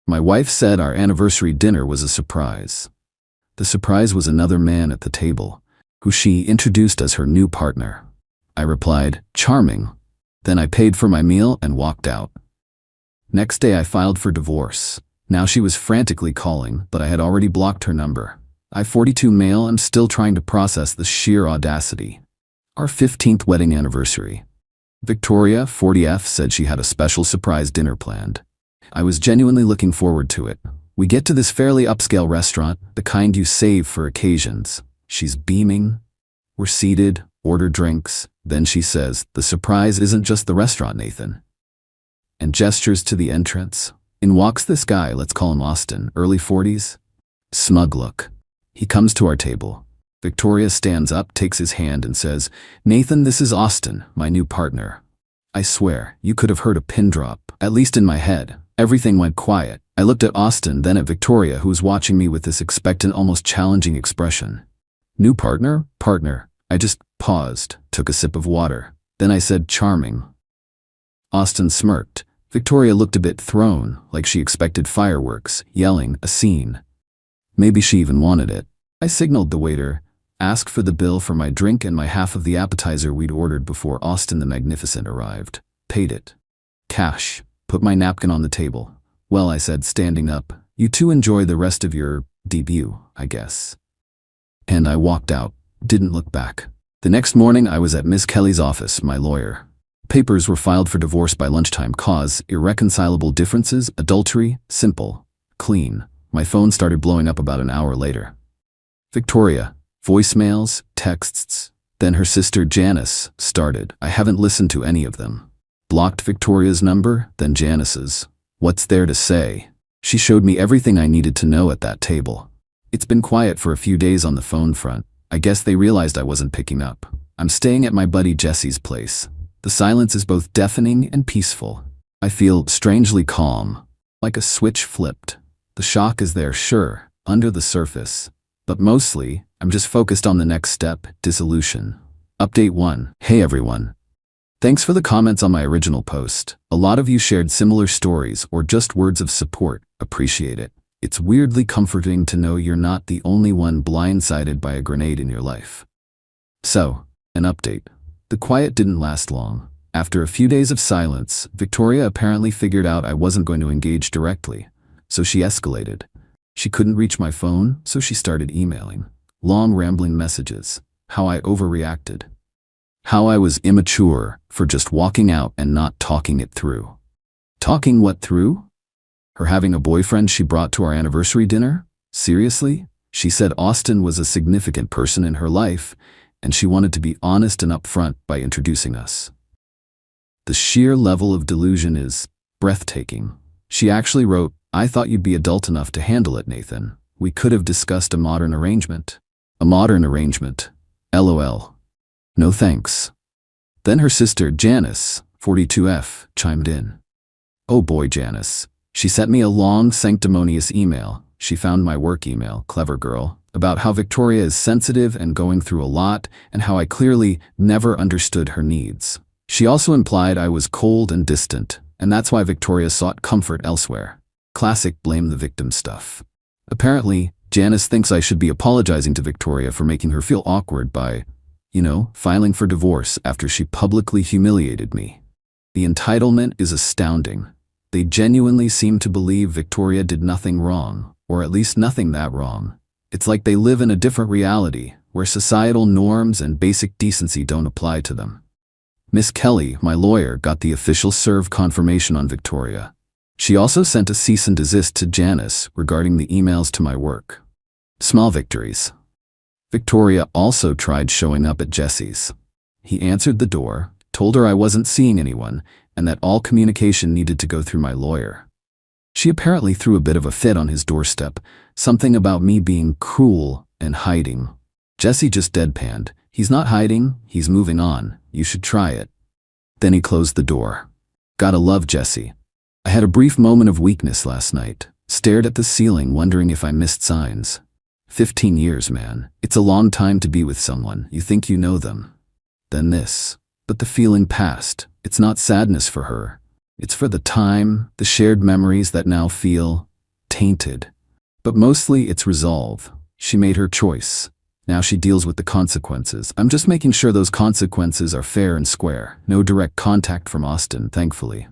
My wife said our anniversary dinner was a surprise. The surprise was another man at the table, who she introduced as her new partner. I replied, "Charming." Then I paid for my meal and walked out. Next day I filed for divorce. Now she was frantically calling, but I had already blocked her number. I, 42 male, am still trying to process the sheer audacity. Our 15th wedding anniversary. Victoria, 40F, said she had a special surprise dinner planned. I was genuinely looking forward to it. We get to this fairly upscale restaurant, the kind you save for occasions. She's beaming. We're seated, order drinks. Then she says, "The surprise isn't just the restaurant, Nathan," and gestures to the entrance. In walks this guy, let's call him Austin, early 40s. Smug look. He comes to our table. Victoria stands up, takes his hand and says, "Nathan, this is Austin, my new partner." I swear, you could have heard a pin drop, at least in my head. Everything went quiet. I looked at Austin, then at Victoria, who was watching me with this expectant, almost challenging expression. New partner? Partner. I just paused, took a sip of water. Then I said, "Charming." Austin smirked. Victoria looked a bit thrown, like she expected fireworks, yelling, a scene. Maybe she even wanted it. I signaled the waiter, asked for the bill for my drink and my half of the appetizer we'd ordered before Austin the Magnificent arrived. Paid it. Cash. Put my napkin on the table. "Well," I said, standing up, "you two enjoy the rest of your debut, I guess." And I walked out. Didn't look back. The next morning I was at Miss Kelly's office, my lawyer. Papers were filed for divorce by lunchtime. Cause, irreconcilable differences, adultery, simple, clean. My phone started blowing up about an hour later. Victoria, voicemails, texts. Then her sister Janice started. I haven't listened to any of them. Blocked Victoria's number, then Janice's. What's there to say? She showed me everything I needed to know at that table. It's been quiet for a few days on the phone front. I guess they realized I wasn't picking up. I'm staying at my buddy Jesse's place. The silence is both deafening and peaceful. I feel strangely calm, like a switch flipped. The shock is there, sure, under the surface. But mostly, I'm just focused on the next step, dissolution. Update 1. Hey everyone. Thanks for the comments on my original post. A lot of you shared similar stories or just words of support. Appreciate it. It's weirdly comforting to know you're not the only one blindsided by a grenade in your life. So, an update. The quiet didn't last long. After a few days of silence, Victoria apparently figured out I wasn't going to engage directly, so she escalated. She couldn't reach my phone, so she started emailing. Long rambling messages. How I overreacted. How I was immature for just walking out and not talking it through. Talking what through? Her having a boyfriend she brought to our anniversary dinner? Seriously? She said Austin was a significant person in her life, and she wanted to be honest and upfront by introducing us. The sheer level of delusion is breathtaking. She actually wrote, "I thought you'd be adult enough to handle it, Nathan. We could have discussed a modern arrangement." A modern arrangement. LOL. No thanks. Then her sister, Janice, 42F, chimed in. Oh boy, Janice. She sent me a long, sanctimonious email. She found my work email, clever girl, about how Victoria is sensitive and going through a lot, and how I clearly never understood her needs. She also implied I was cold and distant, and that's why Victoria sought comfort elsewhere. Classic blame the victim stuff. Apparently, Janice thinks I should be apologizing to Victoria for making her feel awkward by, filing for divorce after she publicly humiliated me. The entitlement is astounding. They genuinely seem to believe Victoria did nothing wrong, or at least nothing that wrong. It's like they live in a different reality, where societal norms and basic decency don't apply to them. Miss Kelly, my lawyer, got the official serve confirmation on Victoria. She also sent a cease and desist to Janice regarding the emails to my work. Small victories. Victoria also tried showing up at Jesse's. He answered the door, told her I wasn't seeing anyone, and that all communication needed to go through my lawyer. She apparently threw a bit of a fit on his doorstep, something about me being cruel and hiding. Jesse just deadpanned. He's not hiding, he's moving on. You should try it. Then he closed the door. Gotta love Jesse. I had a brief moment of weakness last night. Stared at the ceiling, wondering if I missed signs. 15 years, man. It's a long time to be with someone. You think you know them. Then this. But the feeling passed. It's not sadness for her. It's for the time, the shared memories that now feel tainted. But mostly it's resolve. She made her choice. Now she deals with the consequences. I'm just making sure those consequences are fair and square. No direct contact from Austin, thankfully.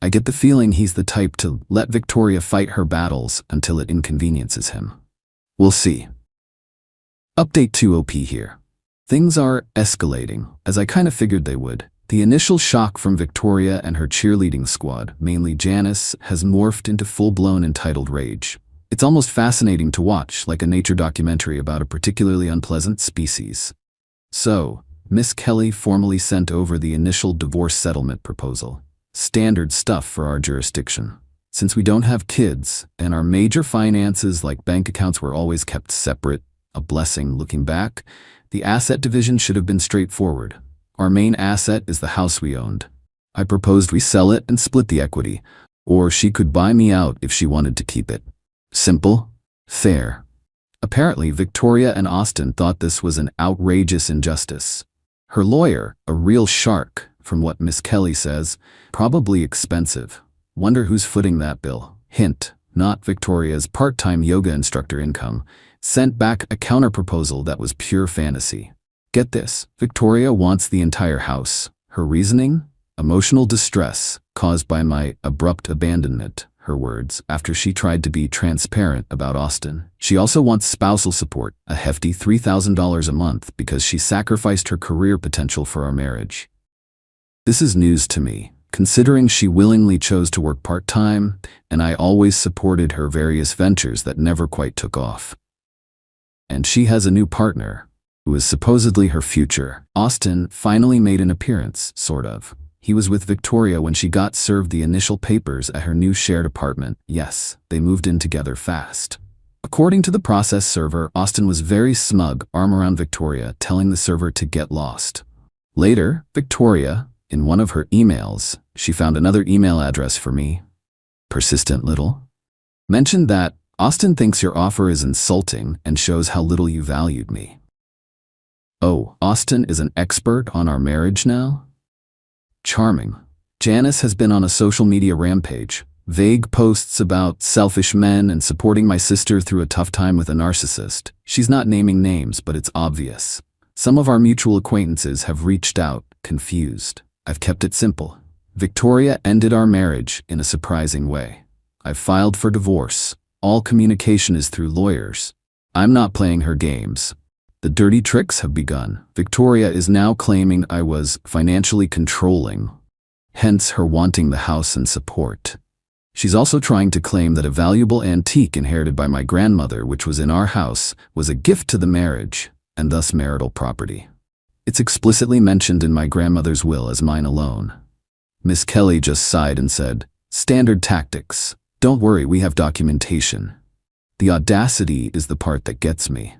I get the feeling he's the type to let Victoria fight her battles until it inconveniences him. We'll see. Update 2 OP here. Things are escalating, as I kind of figured they would. The initial shock from Victoria and her cheerleading squad, mainly Janice, has morphed into full-blown entitled rage. It's almost fascinating to watch, like a nature documentary about a particularly unpleasant species. So, Miss Kelly formally sent over the initial divorce settlement proposal. Standard stuff for our jurisdiction. Since we don't have kids, and our major finances like bank accounts were always kept separate, a blessing looking back, the asset division should have been straightforward. Our main asset is the house we owned. I proposed we sell it and split the equity, or she could buy me out if she wanted to keep it. Simple, fair. Apparently, Victoria and Austin thought this was an outrageous injustice. Her lawyer, a real shark, from what Miss Kelly says, probably expensive. Wonder who's footing that bill. Hint, not Victoria's part-time yoga instructor income, sent back a counterproposal that was pure fantasy. Get this, Victoria wants the entire house. Her reasoning? Emotional distress caused by my abrupt abandonment, her words, after she tried to be transparent about Austin. She also wants spousal support, a hefty $3,000 a month because she sacrificed her career potential for our marriage. This is news to me, considering she willingly chose to work part-time, and I always supported her various ventures that never quite took off. And she has a new partner, who is supposedly her future. Austin finally made an appearance, sort of. He was with Victoria when she got served the initial papers at her new shared apartment. Yes, they moved in together fast. According to the process server, Austin was very smug, arm around Victoria, telling the server to get lost. Later, Victoria, in one of her emails, she found another email address for me. Persistent little. Mentioned that Austin thinks your offer is insulting and shows how little you valued me. Oh, Austin is an expert on our marriage now? Charming. Janice has been on a social media rampage. Vague posts about selfish men and supporting my sister through a tough time with a narcissist. She's not naming names, but it's obvious. Some of our mutual acquaintances have reached out, confused. I've kept it simple. Victoria ended our marriage in a surprising way. I've filed for divorce. All communication is through lawyers. I'm not playing her games. The dirty tricks have begun. Victoria is now claiming I was financially controlling, hence her wanting the house and support. She's also trying to claim that a valuable antique inherited by my grandmother, which was in our house, was a gift to the marriage, and thus marital property. It's explicitly mentioned in my grandmother's will as mine alone. Miss Kelly just sighed and said, "Standard tactics. Don't worry, we have documentation." The audacity is the part that gets me.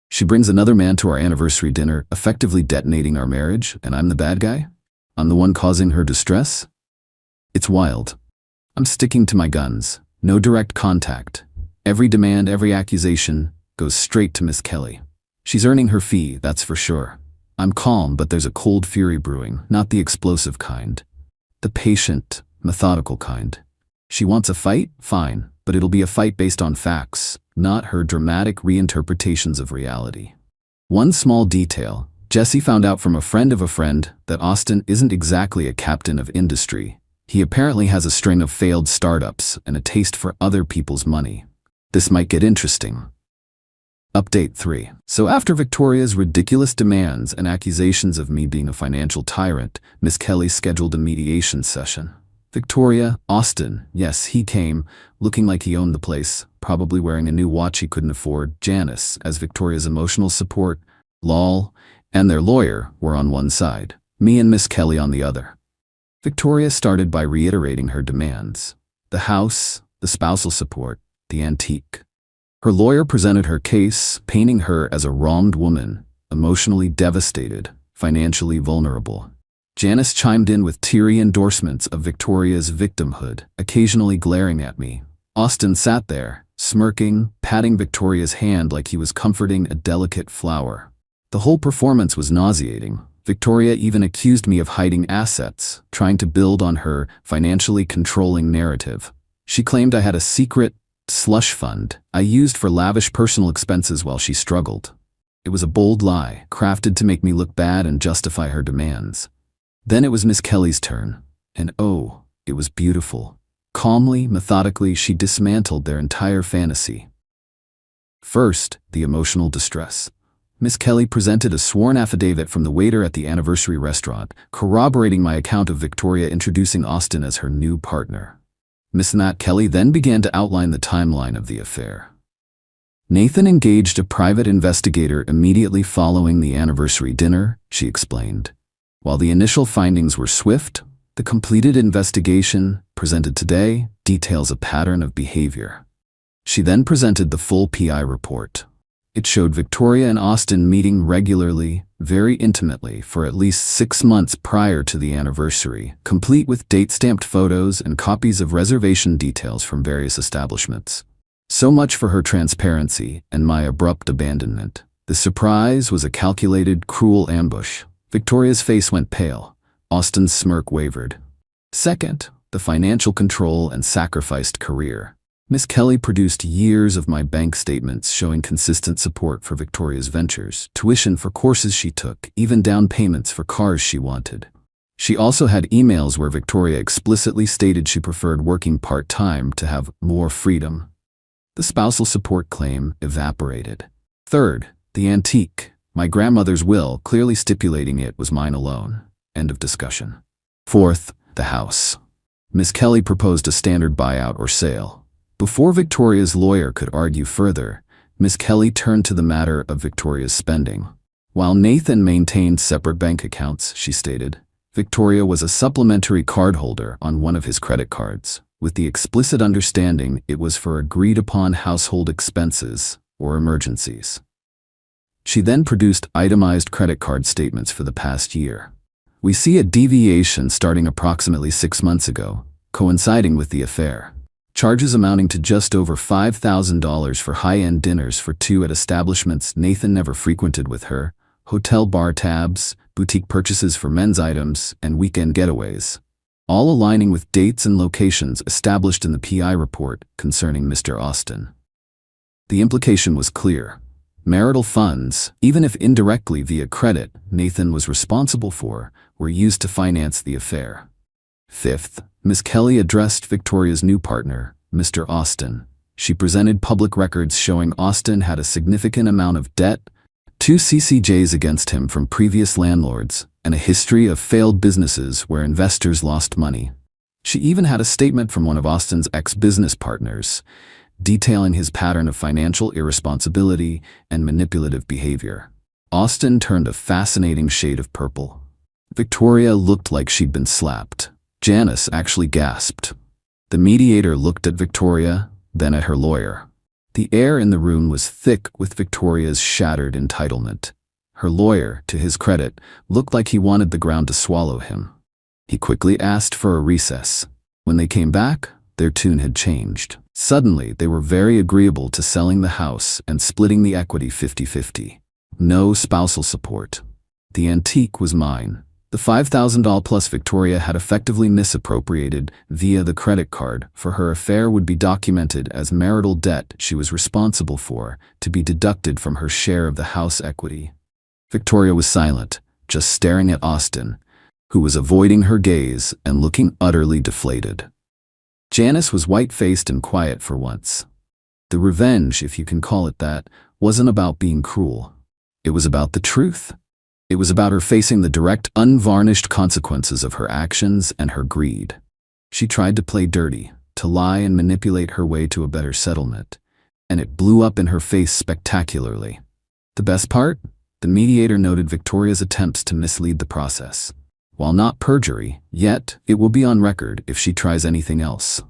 She brings another man to our anniversary dinner, effectively detonating our marriage, and I'm the bad guy? I'm the one causing her distress? It's wild. I'm sticking to my guns. No direct contact. Every demand, every accusation goes straight to Miss Kelly. She's earning her fee, that's for sure. I'm calm, but there's a cold fury brewing, not the explosive kind. The patient, methodical kind. She wants a fight? Fine, but it'll be a fight based on facts, not her dramatic reinterpretations of reality. One small detail, Jesse found out from a friend of a friend that Austin isn't exactly a captain of industry. He apparently has a string of failed startups and a taste for other people's money. This might get interesting. Update 3. So after Victoria's ridiculous demands and accusations of me being a financial tyrant, Miss Kelly scheduled a mediation session. Victoria, Austin, yes, he came, looking like he owned the place, probably wearing a new watch he couldn't afford. Janice, as Victoria's emotional support, lol, and their lawyer were on one side, me and Miss Kelly on the other. Victoria started by reiterating her demands. The house, the spousal support, the antique. Her lawyer presented her case, painting her as a wronged woman, emotionally devastated, financially vulnerable. Janice chimed in with teary endorsements of Victoria's victimhood, occasionally glaring at me. Austin sat there, smirking, patting Victoria's hand like he was comforting a delicate flower. The whole performance was nauseating. Victoria even accused me of hiding assets, trying to build on her financially controlling narrative. She claimed I had a secret slush fund I used for lavish personal expenses while she struggled. It was a bold lie, crafted to make me look bad and justify her demands. Then it was Miss Kelly's turn, and oh, it was beautiful. Calmly, methodically, she dismantled their entire fantasy. First, the emotional distress. Miss Kelly presented a sworn affidavit from the waiter at the anniversary restaurant, corroborating my account of Victoria introducing Austin as her new partner. Miss Nat Kelly then began to outline the timeline of the affair. Nathan engaged a private investigator immediately following the anniversary dinner, she explained. While the initial findings were swift, the completed investigation, presented today, details a pattern of behavior. She then presented the full PI report. It showed Victoria and Austin meeting regularly, very intimately, for at least 6 months prior to the anniversary, complete with date-stamped photos and copies of reservation details from various establishments. So much for her transparency and my abrupt abandonment. The surprise was a calculated, cruel ambush. Victoria's face went pale. Austin's smirk wavered. Second, the financial control and sacrificed career. Miss Kelly produced years of my bank statements showing consistent support for Victoria's ventures, tuition for courses she took, even down payments for cars she wanted. She also had emails where Victoria explicitly stated she preferred working part-time to have more freedom. The spousal support claim evaporated. Third, the antique. My grandmother's will, clearly stipulating it was mine alone. End of discussion. Fourth, the house. Miss Kelly proposed a standard buyout or sale. Before Victoria's lawyer could argue further, Miss Kelly turned to the matter of Victoria's spending. While Nathan maintained separate bank accounts, she stated, Victoria was a supplementary cardholder on one of his credit cards, with the explicit understanding it was for agreed-upon household expenses or emergencies. She then produced itemized credit card statements for the past year. We see a deviation starting approximately 6 months ago, coinciding with the affair. Charges amounting to just over $5,000 for high-end dinners for 2 at establishments Nathan never frequented with her, hotel bar tabs, boutique purchases for men's items, and weekend getaways, all aligning with dates and locations established in the PI report concerning Mr. Austin. The implication was clear. Marital funds, even if indirectly via credit Nathan was responsible for, were used to finance the affair. Fifth, Miss Kelly addressed Victoria's new partner, Mr. Austin. She presented public records showing Austin had a significant amount of debt, 2 CCJs against him from previous landlords, and a history of failed businesses where investors lost money. She even had a statement from one of Austin's ex-business partners, detailing his pattern of financial irresponsibility and manipulative behavior. Austin turned a fascinating shade of purple. Victoria looked like she'd been slapped. Janice actually gasped. The mediator looked at Victoria, then at her lawyer. The air in the room was thick with Victoria's shattered entitlement. Her lawyer, to his credit, looked like he wanted the ground to swallow him. He quickly asked for a recess. When they came back, their tune had changed. Suddenly, they were very agreeable to selling the house and splitting the equity 50-50. No spousal support. The antique was mine. The $5,000 plus Victoria had effectively misappropriated via the credit card for her affair would be documented as marital debt she was responsible for to be deducted from her share of the house equity. Victoria was silent, just staring at Austin, who was avoiding her gaze and looking utterly deflated. Janice was white-faced and quiet for once. The revenge, if you can call it that, wasn't about being cruel. It was about the truth. It was about her facing the direct, unvarnished consequences of her actions and her greed. She tried to play dirty, to lie and manipulate her way to a better settlement, and it blew up in her face spectacularly. The best part? The mediator noted Victoria's attempts to mislead the process. While not perjury, yet it will be on record if she tries anything else.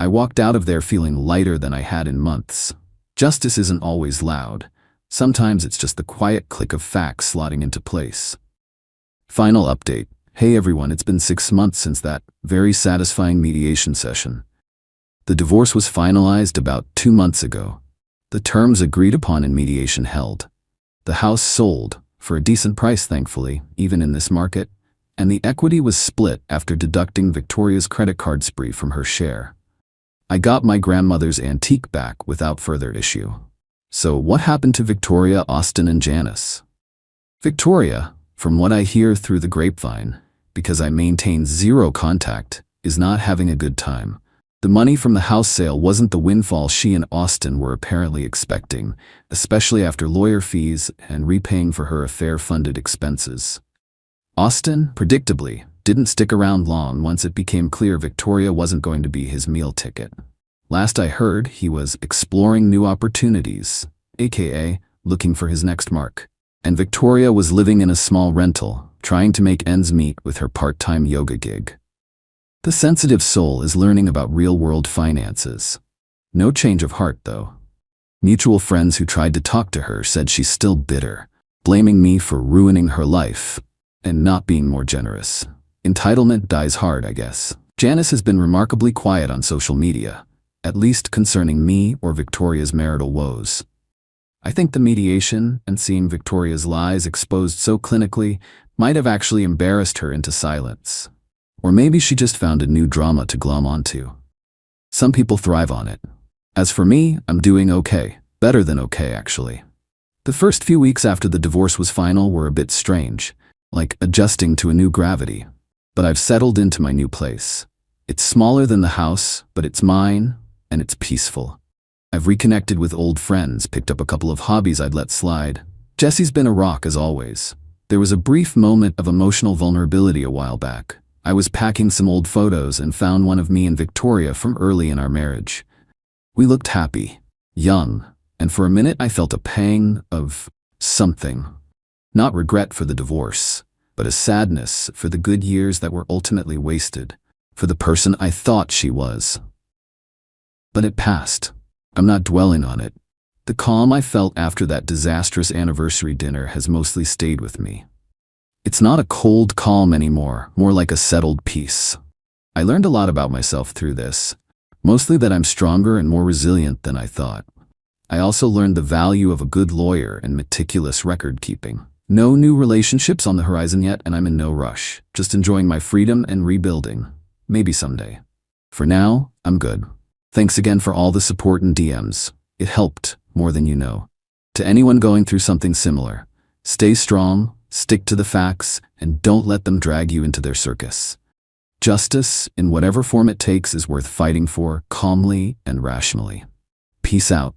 I walked out of there feeling lighter than I had in months. Justice isn't always loud. Sometimes it's just the quiet click of facts slotting into place. Final update. Hey everyone, it's been 6 months since that very satisfying mediation session. The divorce was finalized about 2 months ago. The terms agreed upon in mediation held. The house sold, for a decent price thankfully, even in this market, and the equity was split after deducting Victoria's credit card spree from her share. I got my grandmother's antique back without further issue. So what happened to Victoria, Austin, and Janice? Victoria, from what I hear through the grapevine, because I maintain zero contact, is not having a good time. The money from the house sale wasn't the windfall she and Austin were apparently expecting, especially after lawyer fees and repaying for her affair-funded expenses. Austin, predictably, didn't stick around long once it became clear Victoria wasn't going to be his meal ticket. Last I heard, he was exploring new opportunities, aka looking for his next mark. And Victoria was living in a small rental, trying to make ends meet with her part-time yoga gig. The sensitive soul is learning about real-world finances. No change of heart, though. Mutual friends who tried to talk to her said she's still bitter, blaming me for ruining her life and not being more generous. Entitlement dies hard, I guess. Janice has been remarkably quiet on social media, at least concerning me or Victoria's marital woes. I think the mediation and seeing Victoria's lies exposed so clinically might have actually embarrassed her into silence. Or maybe she just found a new drama to glom onto. Some people thrive on it. As for me, I'm doing okay. Better than okay, actually. The first few weeks after the divorce was final were a bit strange, like adjusting to a new gravity. But I've settled into my new place. It's smaller than the house, but it's mine, and it's peaceful. I've reconnected with old friends, picked up a couple of hobbies I'd let slide. Jesse's been a rock as always. There was a brief moment of emotional vulnerability a while back. I was packing some old photos and found one of me and Victoria from early in our marriage. We looked happy, young, and for a minute I felt a pang of something. Not regret for the divorce, but a sadness for the good years that were ultimately wasted, for the person I thought she was. But it passed. I'm not dwelling on it. The calm I felt after that disastrous anniversary dinner has mostly stayed with me. It's not a cold calm anymore, more like a settled peace. I learned a lot about myself through this, mostly that I'm stronger and more resilient than I thought. I also learned the value of a good lawyer and meticulous record keeping. No new relationships on the horizon yet, and I'm in no rush, just enjoying my freedom and rebuilding. Maybe someday. For now, I'm good. Thanks again for all the support and DMs. It helped, more than you know. To anyone going through something similar, stay strong, stick to the facts, and don't let them drag you into their circus. Justice, in whatever form it takes, is worth fighting for calmly and rationally. Peace out.